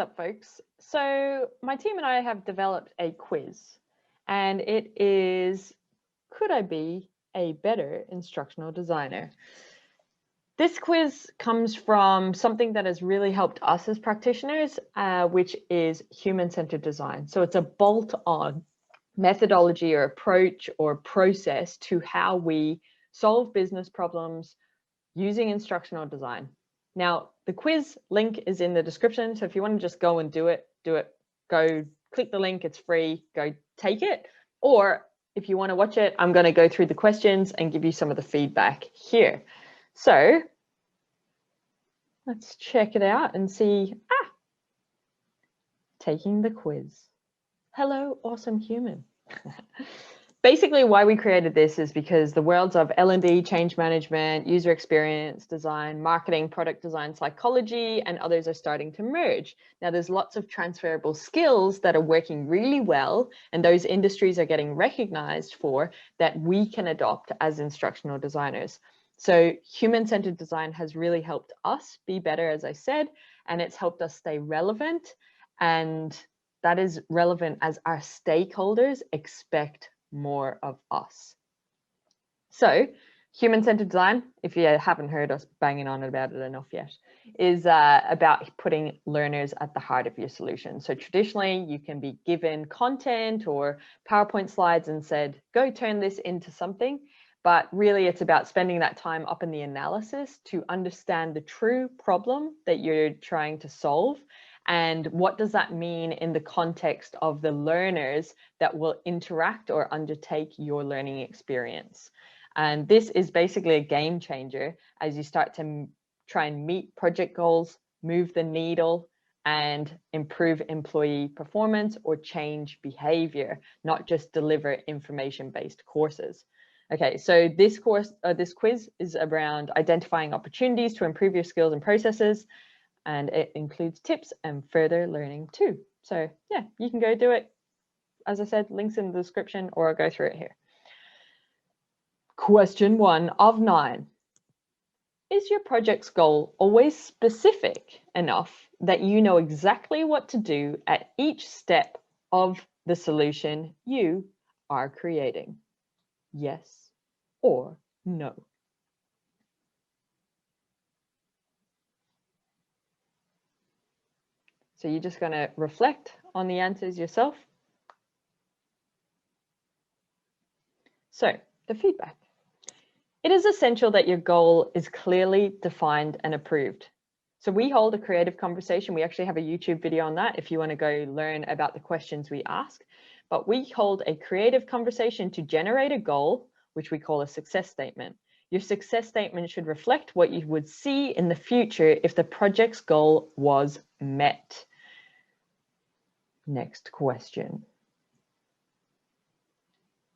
up, folks? So my team and I have developed a quiz, and it is, could I be a better instructional designer? This quiz comes from something that has really helped us as practitioners, which is human-centered design. So it's a bolt-on methodology or approach or process to how we solve business problems using instructional design. Now, the quiz link is in the description, so if you want to just go and do it, go click the link, it's free, go take it. Or if you want to watch it, I'm going to go through the questions and give you some of the feedback here. So let's check it out and see, taking the quiz. Hello, awesome human. Basically, why we created this is because the worlds of L&D, change management, user experience design, marketing, product design, psychology, and others are starting to merge. Now, there's lots of transferable skills that are working really well, and those industries are getting recognized for that we can adopt as instructional designers. So human-centered design has really helped us be better, as I said, and it's helped us stay relevant. And that is relevant as our stakeholders expect more of us. So human-centered design, if you haven't heard us banging on about it enough yet, is about putting learners at the heart of your solution. So traditionally, you can be given content or PowerPoint slides and said, go turn this into something. But really, it's about spending that time up in the analysis to understand the true problem that you're trying to solve. And what does that mean in the context of the learners that will interact or undertake your learning experience? And this is basically a game changer as you start to try and meet project goals, move the needle, and improve employee performance or change behavior, not just deliver information-based courses. Okay, so this quiz is around identifying opportunities to improve your skills and processes, and it includes tips and further learning too. So yeah, you can go do it. As I said, links in the description, or I'll go through it here. Question 1 of 9. Is your project's goal always specific enough that you know exactly what to do at each step of the solution you are creating? Yes or no? So you're just going to reflect on the answers yourself. So the feedback. It is essential that your goal is clearly defined and approved. So we hold a creative conversation. We actually have a YouTube video on that if you want to go learn about the questions we ask. But we hold a creative conversation to generate a goal, which we call a success statement. Your success statement should reflect what you would see in the future if the project's goal was met. Next question.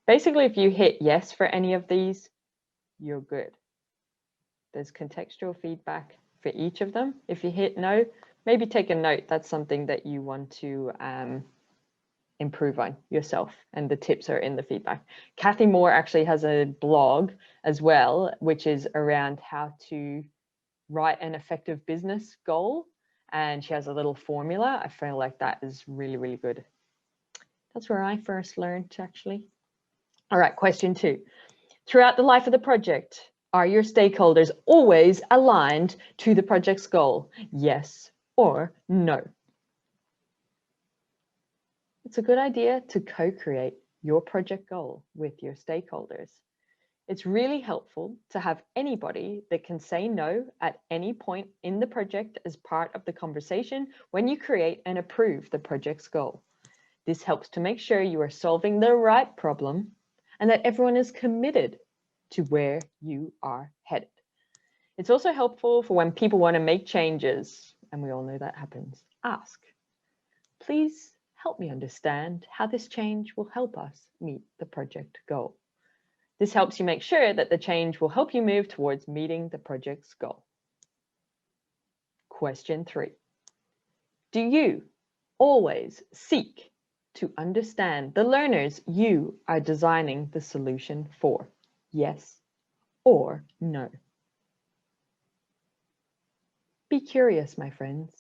Basically, if you hit yes for any of these, you're good. There's contextual feedback for each of them. If you hit no, maybe take a note. That's something that you want to improve on yourself, and the tips are in the feedback. Kathy Moore actually has a blog as well, which is around how to write an effective business goal. And she has a little formula. I feel like that is really, really good. That's where I first learned, actually. All right, question 2. Throughout the life of the project, are your stakeholders always aligned to the project's goal? Yes or no? It's a good idea to co-create your project goal with your stakeholders. It's really helpful to have anybody that can say no at any point in the project as part of the conversation when you create and approve the project's goal. This helps to make sure you are solving the right problem and that everyone is committed to where you are headed. It's also helpful for when people want to make changes, and we all know that happens. Ask, please help me understand how this change will help us meet the project goal. This helps you make sure that the change will help you move towards meeting the project's goal. Question 3. Do you always seek to understand the learners you are designing the solution for? Yes or no? Be curious, my friends.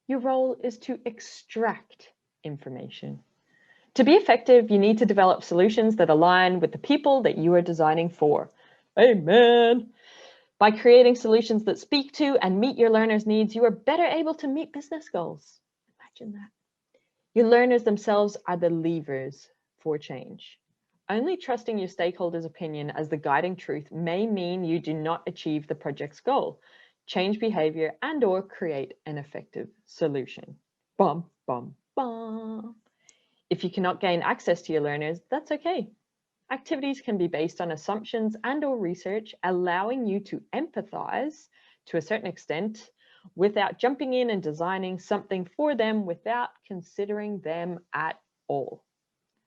Your role is to extract information. To be effective, you need to develop solutions that align with the people that you are designing for. Amen. By creating solutions that speak to and meet your learners' needs, you are better able to meet business goals. Imagine that. Your learners themselves are the levers for change. Only trusting your stakeholders' opinion as the guiding truth may mean you do not achieve the project's goal, change behavior, and/or create an effective solution. Bum, bum, bum. If you cannot gain access to your learners, that's okay. Activities can be based on assumptions and/or research, allowing you to empathize to a certain extent without jumping in and designing something for them without considering them at all.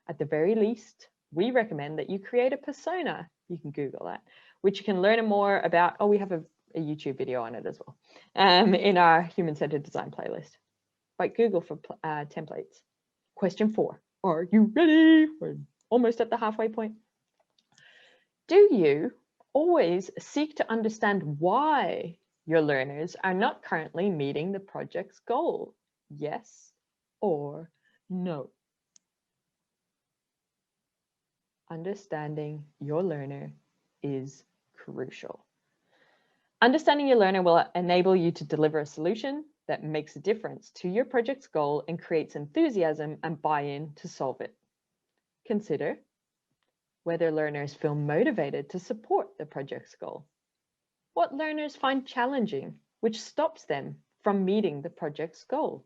At the very least, we recommend that you create a persona. You can Google that, which you can learn more about. Oh, we have a YouTube video on it as well in our human-centered design playlist. But Google for templates. Question 4. Are you ready? We're almost at the halfway point. Do you always seek to understand why your learners are not currently meeting the project's goal? Yes or no? Understanding your learner is crucial. Understanding your learner will enable you to deliver a solution that makes a difference to your project's goal and creates enthusiasm and buy-in to solve it. Consider whether learners feel motivated to support the project's goal. What learners find challenging, which stops them from meeting the project's goal.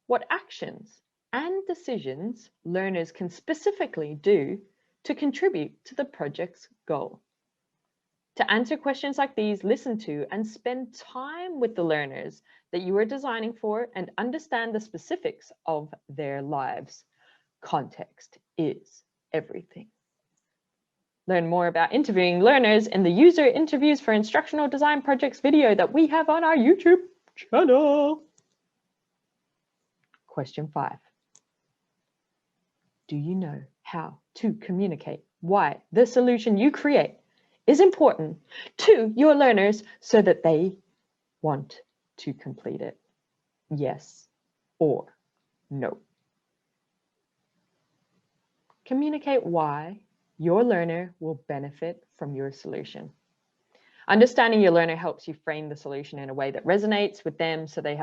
What actions and decisions learners can specifically do to contribute to the project's goal. To answer questions like these, listen to and spend time with the learners that you are designing for and understand the specifics of their lives. Context is everything. Learn more about interviewing learners in the User Interviews for Instructional Design Projects video that we have on our YouTube channel. Question 5. Do you know how to communicate why the solution you create is important to your learners so that they want to complete it? Yes or no? Communicate why your learner will benefit from your solution. Understanding your learner helps you frame the solution in a way that resonates with them so they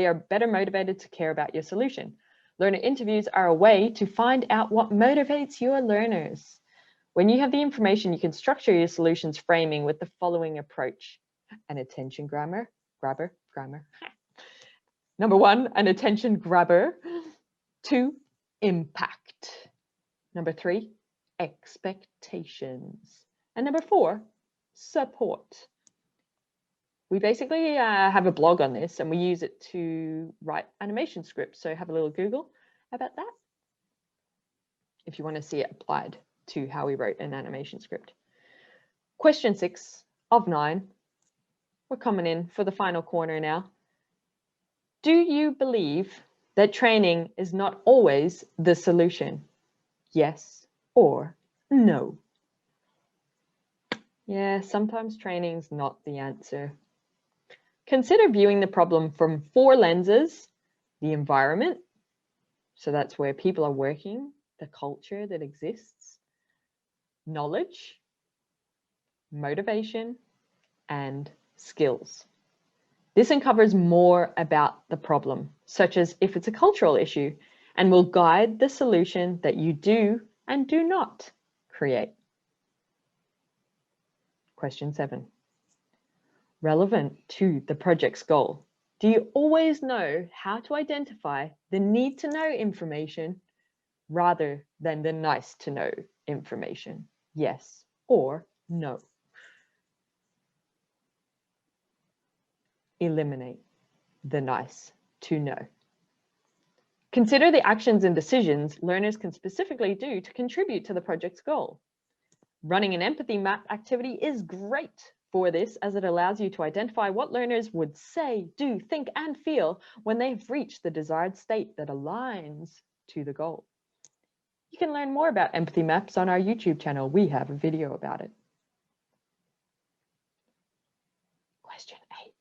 are better motivated to care about your solution. Learner interviews are a way to find out what motivates your learners. When you have the information, you can structure your solutions framing with the following approach. An attention grabber. Number 1, an attention grabber. 2, impact. Number 3, expectations. And number 4, support. We basically have a blog on this and we use it to write animation scripts. So have a little Google about that if you want to see it applied to how we wrote an animation script. Question 6 of 9. We're coming in for the final corner now. Do you believe that training is not always the solution? Yes or no? Yeah, sometimes training's not the answer. Consider viewing the problem from 4 lenses: the environment, so that's where people are working, the culture that exists, knowledge, motivation, and skills. This uncovers more about the problem, such as if it's a cultural issue, and will guide the solution that you do and do not create. Question 7. Relevant to the project's goal. Do you always know how to identify the need to know information rather than the nice to know information? Yes or no? Eliminate the nice to know. Consider the actions and decisions learners can specifically do to contribute to the project's goal. Running an empathy map activity is great for this, as it allows you to identify what learners would say, do, think, and feel when they've reached the desired state that aligns to the goal. You can learn more about empathy maps on our YouTube channel. We have a video about it. Question 8.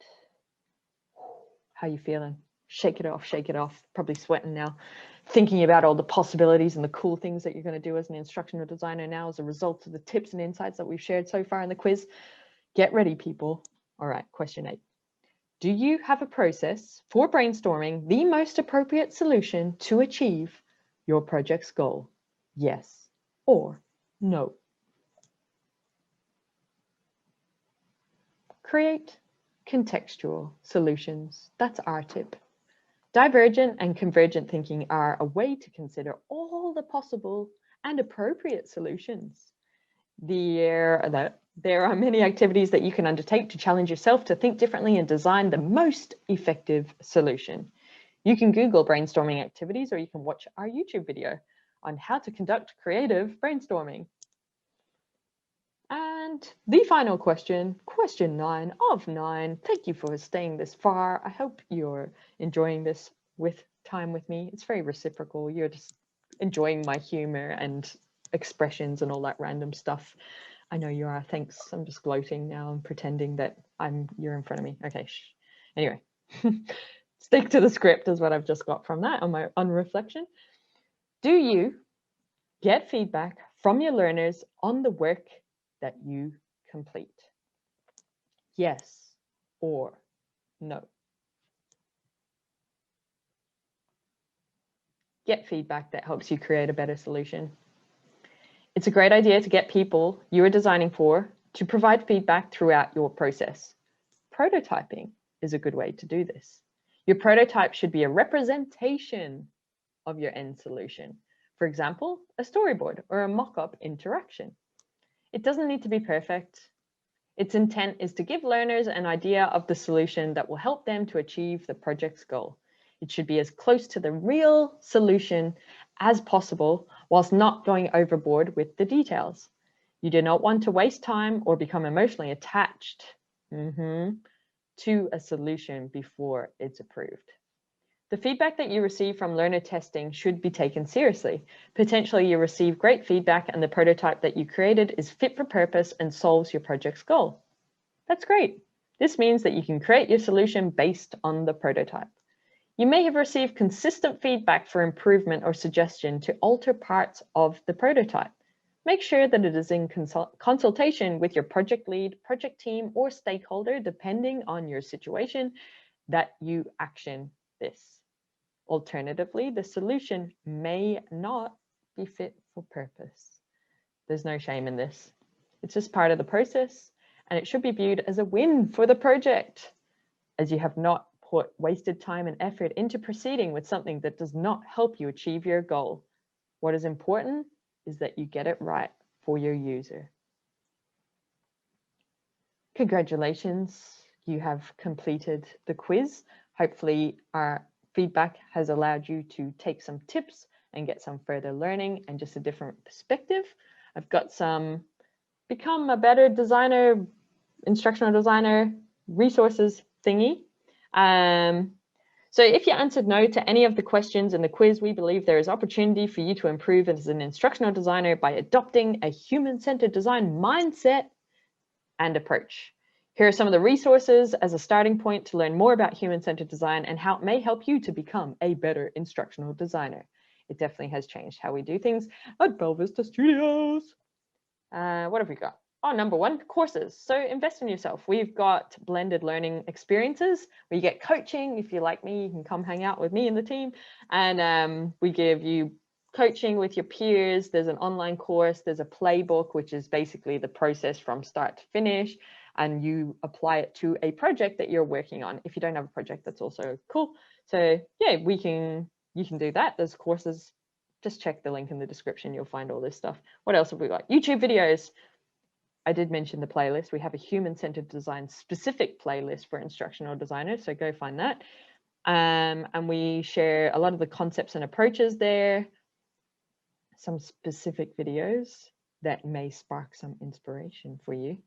How are you feeling? shake it off, probably sweating now, thinking about all the possibilities and the cool things that you're going to do as an instructional designer now as a result of the tips and insights that we've shared so far in the quiz. Get ready, people. All right, question 8. Do you have a process for brainstorming the most appropriate solution to achieve your project's goal? Yes or no? Create contextual solutions. That's our tip. Divergent and convergent thinking are a way to consider all the possible and appropriate solutions. There are many activities that you can undertake to challenge yourself to think differently and design the most effective solution. You can Google brainstorming activities, or you can watch our YouTube video on how to conduct creative brainstorming. And the final question, question 9 of 9. Thank you for staying this far. I hope you're enjoying this time with me. It's very reciprocal. You're just enjoying my humor and expressions and all that random stuff. I know you are. Thanks. I'm just gloating now and pretending that you're in front of me. Okay. Anyway, stick to the script is what I've just got from that on reflection. Do you get feedback from your learners on the work that you complete? Yes or no? Get feedback that helps you create a better solution. It's a great idea to get people you are designing for to provide feedback throughout your process. Prototyping is a good way to do this. Your prototype should be a representation of your end solution. For example, a storyboard or a mock-up interaction. It doesn't need to be perfect. Its intent is to give learners an idea of the solution that will help them to achieve the project's goal. It should be as close to the real solution as possible, whilst not going overboard with the details. You do not want to waste time or become emotionally attached to a solution before it's approved. The feedback that you receive from learner testing should be taken seriously. Potentially you receive great feedback and the prototype that you created is fit for purpose and solves your project's goal. That's great. This means that you can create your solution based on the prototype. You may have received consistent feedback for improvement or suggestion to alter parts of the prototype. Make sure that it is in consultation with your project lead, project team, or stakeholder, depending on your situation, that you action this. Alternatively, the solution may not be fit for purpose. There's no shame in this. It's just part of the process, and it should be viewed as a win for the project, as you have not put wasted time and effort into proceeding with something that does not help you achieve your goal. What is important is that you get it right for your user. Congratulations, you have completed the quiz. Hopefully our feedback has allowed you to take some tips and get some further learning and just a different perspective. I've got some Become a Better Designer, Instructional Designer resources thingy. So if you answered no to any of the questions in the quiz, we believe there is opportunity for you to improve as an instructional designer by adopting a human-centered design mindset and approach. Here are some of the resources as a starting point to learn more about human-centered design and how it may help you to become a better instructional designer. It definitely has changed how we do things at Belvista Studios. What have we got? Oh, number 1, courses. So invest in yourself. We've got blended learning experiences where you get coaching. If you're like me, you can come hang out with me and the team. And we give you coaching with your peers. There's an online course. There's a playbook, which is basically the process from start to finish. And you apply it to a project that you're working on. If you don't have a project, that's also cool. So yeah, you can do that. There's courses. Just check the link in the description. You'll find all this stuff. What else have we got? YouTube videos. I did mention the playlist. We have a human-centered design specific playlist for instructional designers, so go find that. And we share a lot of the concepts and approaches there, some specific videos that may spark some inspiration for you.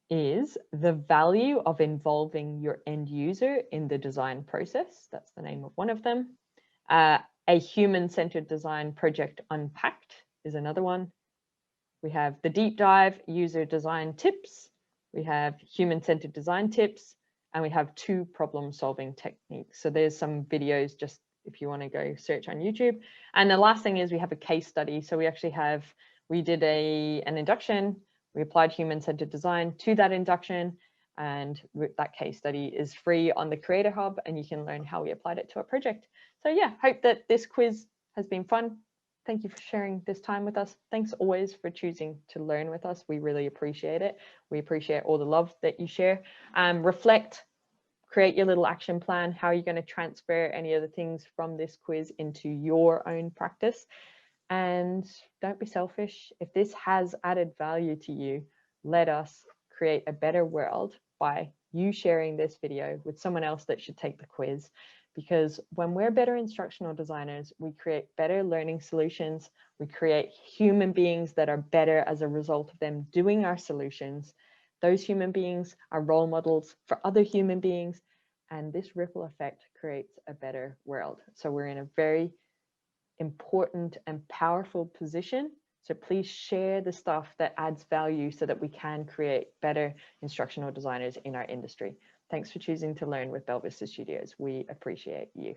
Is the value of involving your end user in the design process. That's the name of one of them. A human-centered design project unpacked is another one. We have the deep dive user design tips. We have human-centered design tips, and we have 2 problem-solving techniques. So there's some videos just if you want to go search on YouTube. And the last thing is we have a case study. So we did an induction, we applied human-centered design to that induction, and that case study is free on the Creator Hub, and you can learn how we applied it to a project. So yeah, hope that this quiz has been fun. Thank you for sharing this time with us. Thanks always for choosing to learn with us. We really appreciate it. We appreciate all the love that you share. Reflect, create your little action plan. How are you going to transfer any of the things from this quiz into your own practice? And don't be selfish. If this has added value to you, let us create a better world by you sharing this video with someone else that should take the quiz. Because when we're better instructional designers, we create better learning solutions. We create human beings that are better as a result of them doing our solutions. Those human beings are role models for other human beings. And this ripple effect creates a better world. So we're in a very important and powerful position. So please share the stuff that adds value so that we can create better instructional designers in our industry. Thanks for choosing to learn with Belvista Studios. We appreciate you.